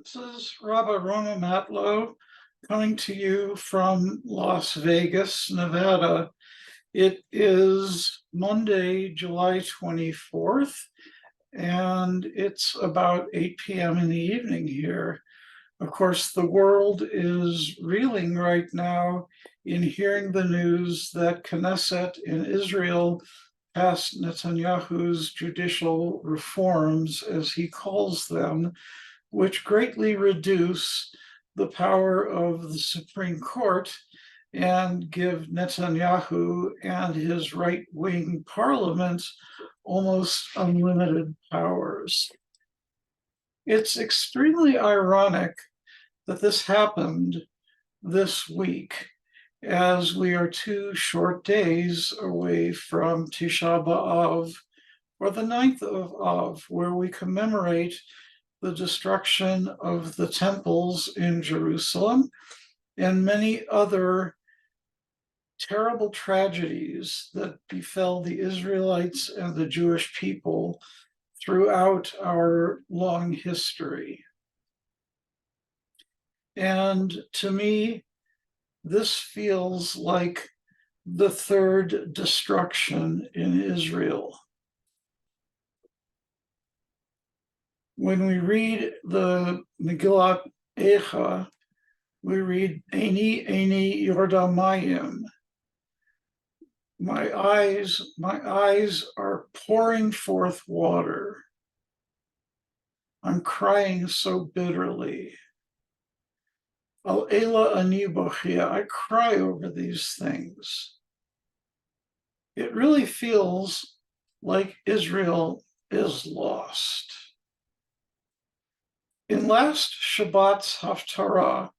This is Rabbi Rona Matlow coming to you from Las Vegas, Nevada. It is Monday, July 24th, and it's about 8 p.m. in the evening here. Of course, the world is reeling right now in hearing the news that Knesset in Israel passed Netanyahu's judicial reforms, as he calls them, which greatly reduce the power of the Supreme Court and give Netanyahu and his right-wing parliament almost unlimited powers. It's extremely ironic that this happened this week, as we are 2 short days away from Tisha B'Av, or the 9th of Av, where we commemorate the destruction of the temples in Jerusalem and many other terrible tragedies that befell the Israelites and the Jewish people throughout our long history. And to me, this feels like the third destruction in Israel. When we read the Megillat Eicha, we read Eini Yordamayim. My eyes are pouring forth water. I'm crying so bitterly. Al Ela Ani Bochia, I cry over these things. It really feels like Israel is lost. In last Shabbat's Haftarah,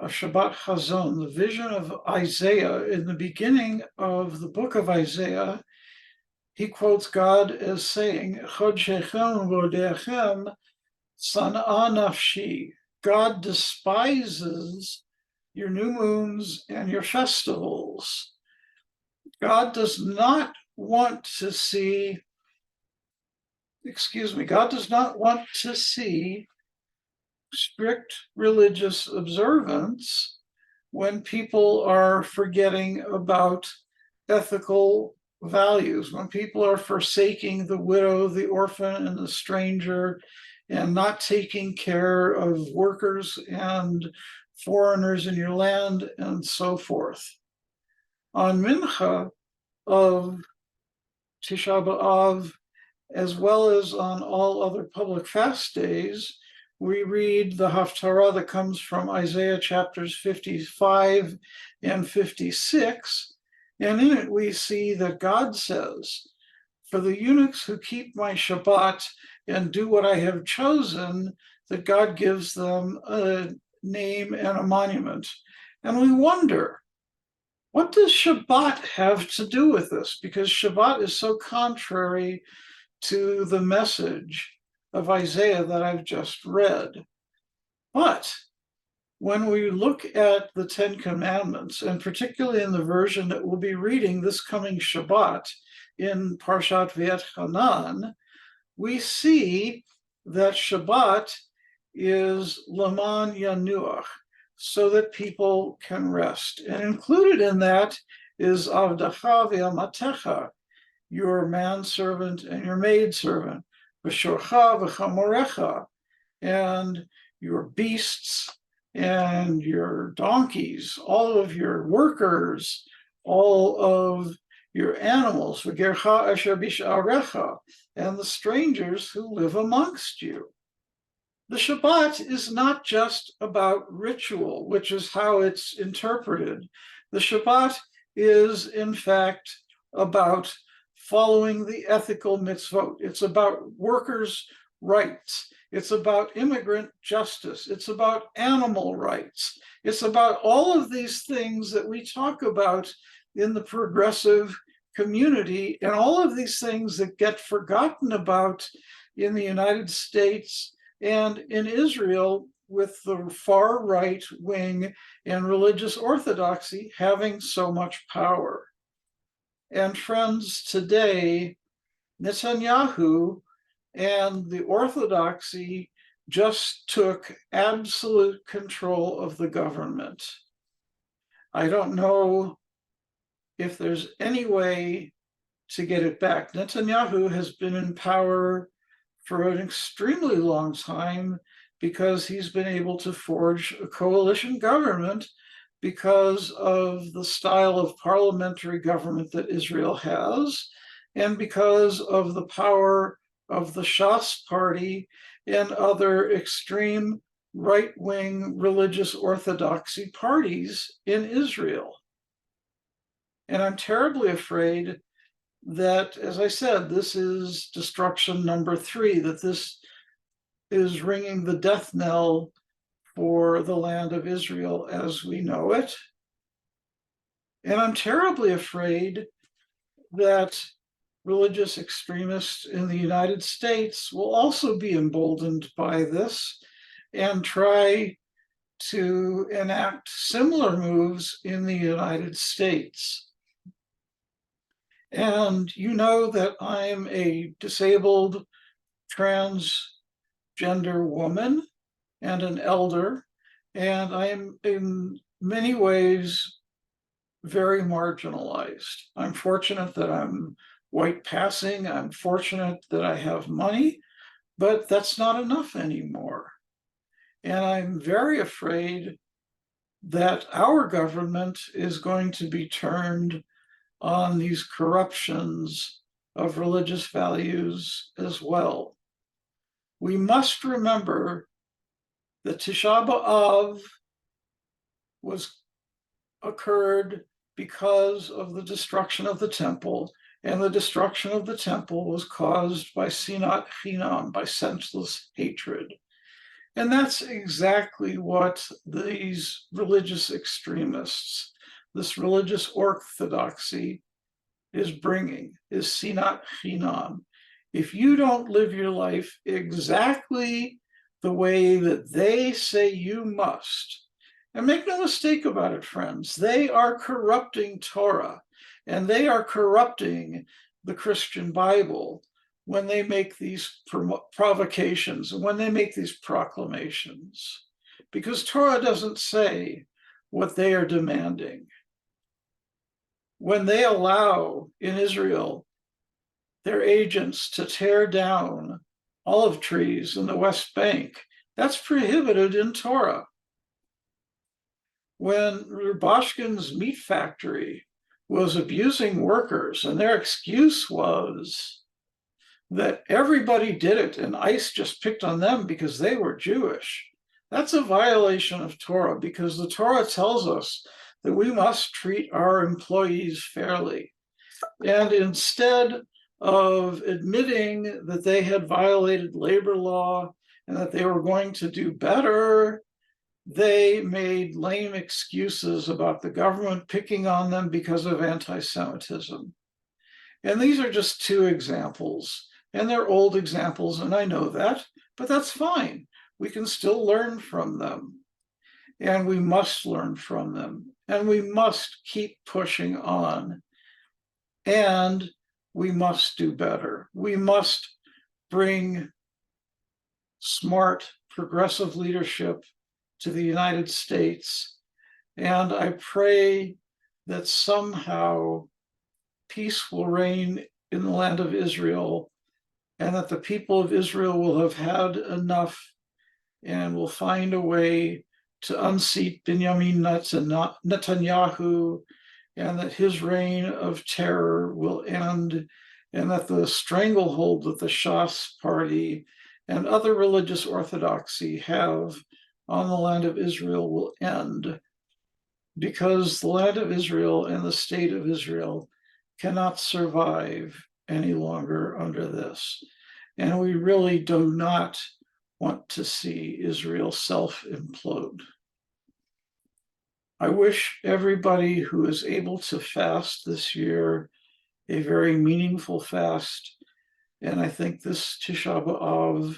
Shabbat Chazon, the vision of Isaiah, in the beginning of the book of Isaiah, he quotes God as saying, Chod Shechem Vodechem San'a Nafshi. God despises your new moons and your festivals. God does not want to see strict religious observance when people are forgetting about ethical values, when people are forsaking the widow, the orphan, and the stranger, and not taking care of workers and foreigners in your land, and so forth. On Mincha of Tisha B'Av, as well as on all other public fast days, we read the Haftarah that comes from Isaiah chapters 55 and 56, and in it we see that God says, for the eunuchs who keep my Shabbat and do what I have chosen, that God gives them a name and a monument. And we wonder, what does Shabbat have to do with this? Because Shabbat is so contrary to the message of Isaiah that I've just read. But when we look at the Ten Commandments, and particularly in the version that we'll be reading this coming Shabbat in Parshat V'etchanan, we see that Shabbat is Laman Yanuach, so that people can rest. And included in that is Avdacha V'amatecha, your manservant and your maidservant, V'shorcha v'chamorecha, and your beasts and your donkeys, all of your workers, all of your animals, V'gercha asher b'sha'arecha, and the strangers who live amongst you. The Shabbat is not just about ritual, which is how it's interpreted. The Shabbat is, in fact, about following the ethical mitzvot. It's about workers' rights. It's about immigrant justice. It's about animal rights. It's about all of these things that we talk about in the progressive community, and all of these things that get forgotten about in the United States and in Israel, with the far right wing and religious orthodoxy having so much power. And friends, today, Netanyahu and the orthodoxy just took absolute control of the government. I don't know if there's any way to get it back. Netanyahu has been in power for an extremely long time because he's been able to forge a coalition government because of the style of parliamentary government that Israel has, and because of the power of the Shas party and other extreme right-wing religious orthodoxy parties in Israel. And I'm terribly afraid that, as I said, this is destruction number 3, that this is ringing the death knell for the land of Israel as we know it. And I'm terribly afraid that religious extremists in the United States will also be emboldened by this and try to enact similar moves in the United States. And you know that I'm a disabled transgender woman and an elder, and I am in many ways very marginalized. I'm fortunate that I'm white passing. I'm fortunate that I have money, but that's not enough anymore. And I'm very afraid that our government is going to be turned on these corruptions of religious values as well. We must remember that Tisha B'Av occurred because of the destruction of the temple, and the destruction of the temple was caused by sinat chinam, by senseless hatred. And that's exactly what these religious extremists, this religious orthodoxy is bringing, is sinat chinam. If you don't live your life exactly the way that they say you must, and make no mistake about it, friends, they are corrupting Torah, and they are corrupting the Christian Bible when they make these provocations and when they make these proclamations, because Torah doesn't say what they are demanding. When they allow in Israel their agents to tear down olive trees in the West Bank, that's prohibited in Torah. When Rubashkin's meat factory was abusing workers, and their excuse was that everybody did it and ICE just picked on them because they were Jewish, that's a violation of Torah, because the Torah tells us that we must treat our employees fairly. And instead of admitting that they had violated labor law and that they were going to do better, they made lame excuses about the government picking on them because of anti-Semitism. And these are just 2 examples, and they're old examples, and I know that, but that's fine. We can still learn from them, and we must learn from them, and we must keep pushing on, and we must do better. We must bring smart, progressive leadership to the United States. And I pray that somehow peace will reign in the land of Israel, and that the people of Israel will have had enough and will find a way to unseat Benjamin Netanyahu, and that his reign of terror will end, and that the stranglehold that the Shas party and other religious orthodoxy have on the land of Israel will end, because the land of Israel and the state of Israel cannot survive any longer under this. And we really do not want to see Israel self-implode. I wish everybody who is able to fast this year a very meaningful fast. And I think this Tisha B'Av,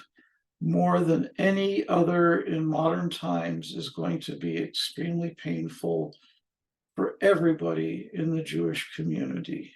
more than any other in modern times, is going to be extremely painful for everybody in the Jewish community.